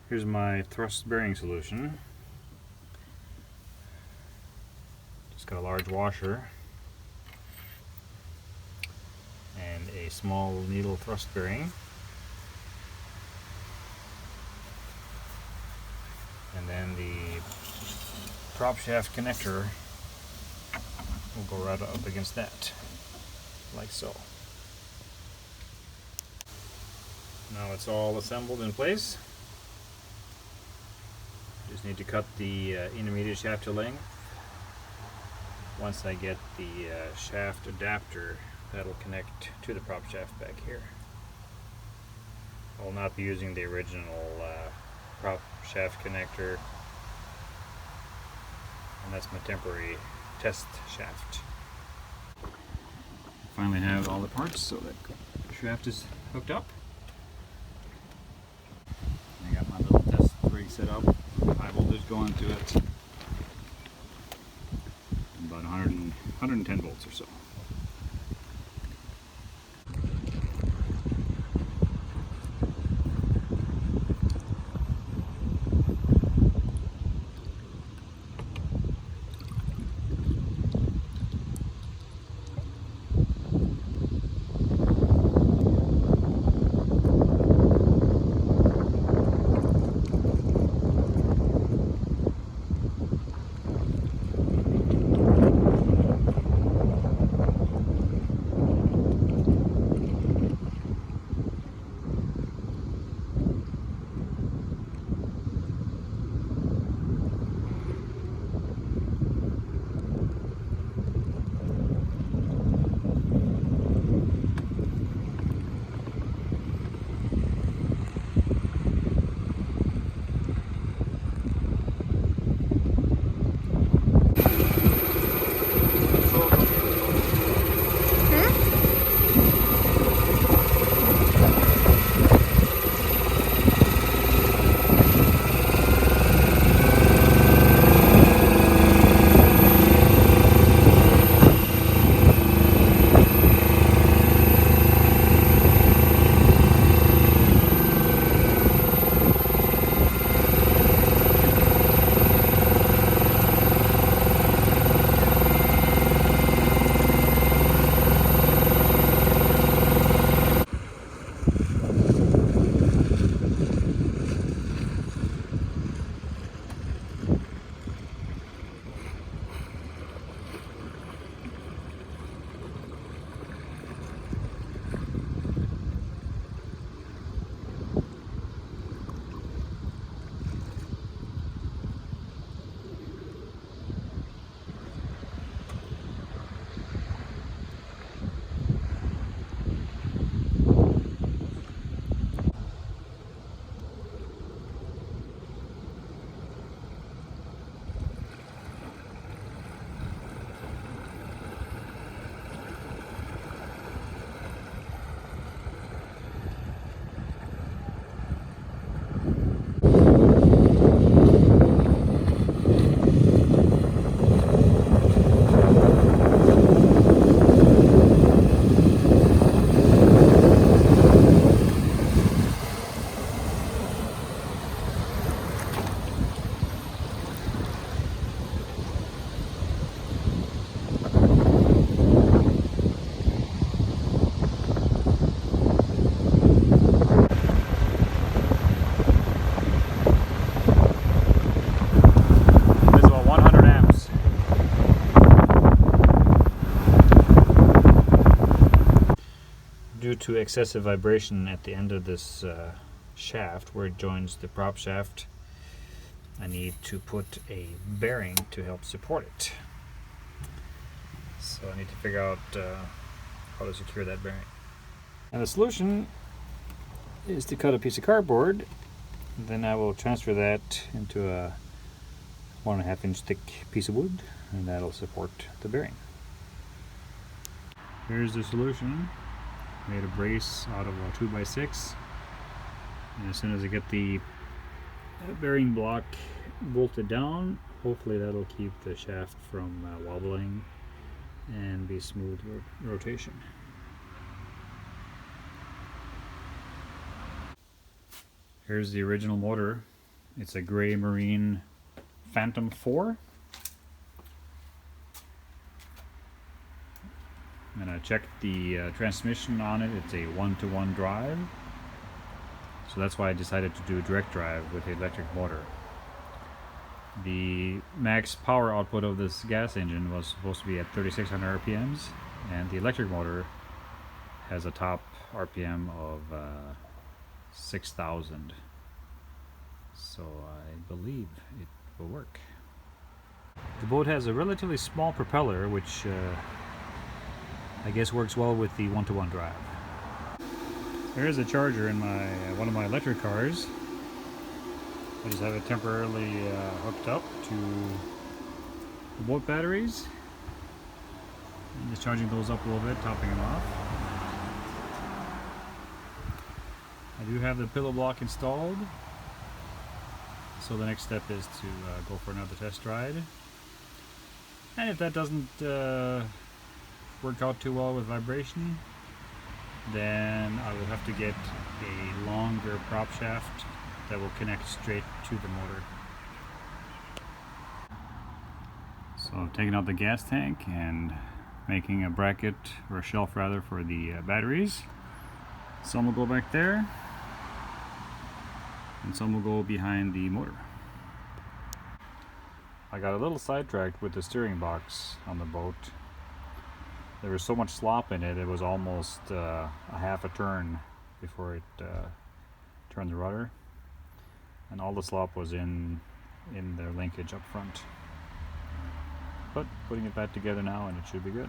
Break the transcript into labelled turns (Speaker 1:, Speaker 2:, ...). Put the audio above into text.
Speaker 1: Here's my thrust bearing solution. Just got a large washer and a small needle thrust bearing, and then the prop shaft connector will go right up against that, like so. Now it's all assembled in place. Just need to cut the intermediate shaft to length. Once I get the shaft adapter, that'll connect to the prop shaft back here. I will not be using the original prop shaft connector, and that's my temporary test shaft. I finally have all the parts, so that shaft is hooked up. I got my little test rig set up, high voltage going to it, about 110 volts or so. Due to excessive vibration at the end of this shaft where it joins the prop shaft, I need to put a bearing to help support it. So I need to figure out how to secure that bearing. And the solution is to cut a piece of cardboard. Then I will transfer that into a 1.5 inch thick piece of wood, and that'll support the bearing. Here's the solution. Made a brace out of a 2x6, and as soon as I get the bearing block bolted down, hopefully that'll keep the shaft from wobbling and be smooth rotation. Here's the original motor It's a gray marine Phantom 4. And I checked the transmission on it. It's a 1-to-1 drive. So that's why I decided to do direct drive with the electric motor. The max power output of this gas engine was supposed to be at 3600 RPMs, and the electric motor has a top RPM of 6000. So I believe it will work. The boat has a relatively small propeller, which I guess works well with the 1-to-1 drive. There's a charger in my one of my electric cars. I just have it temporarily hooked up to the boat batteries. I'm just charging those up a little bit, topping them off. I do have the pillow block installed, so the next step is to go for another test ride. And if that doesn't work out too well with vibration, then I will have to get a longer prop shaft that will connect straight to the motor. So I've taken out the gas tank and making a bracket, or a shelf rather, for the batteries. Some will go back there, and some will go behind the motor. I got a little sidetracked with the steering box on the boat. There was so much slop in it, it was almost a half a turn before it turned the rudder. And all the slop was in the linkage up front. But putting it back together now, and it should be good.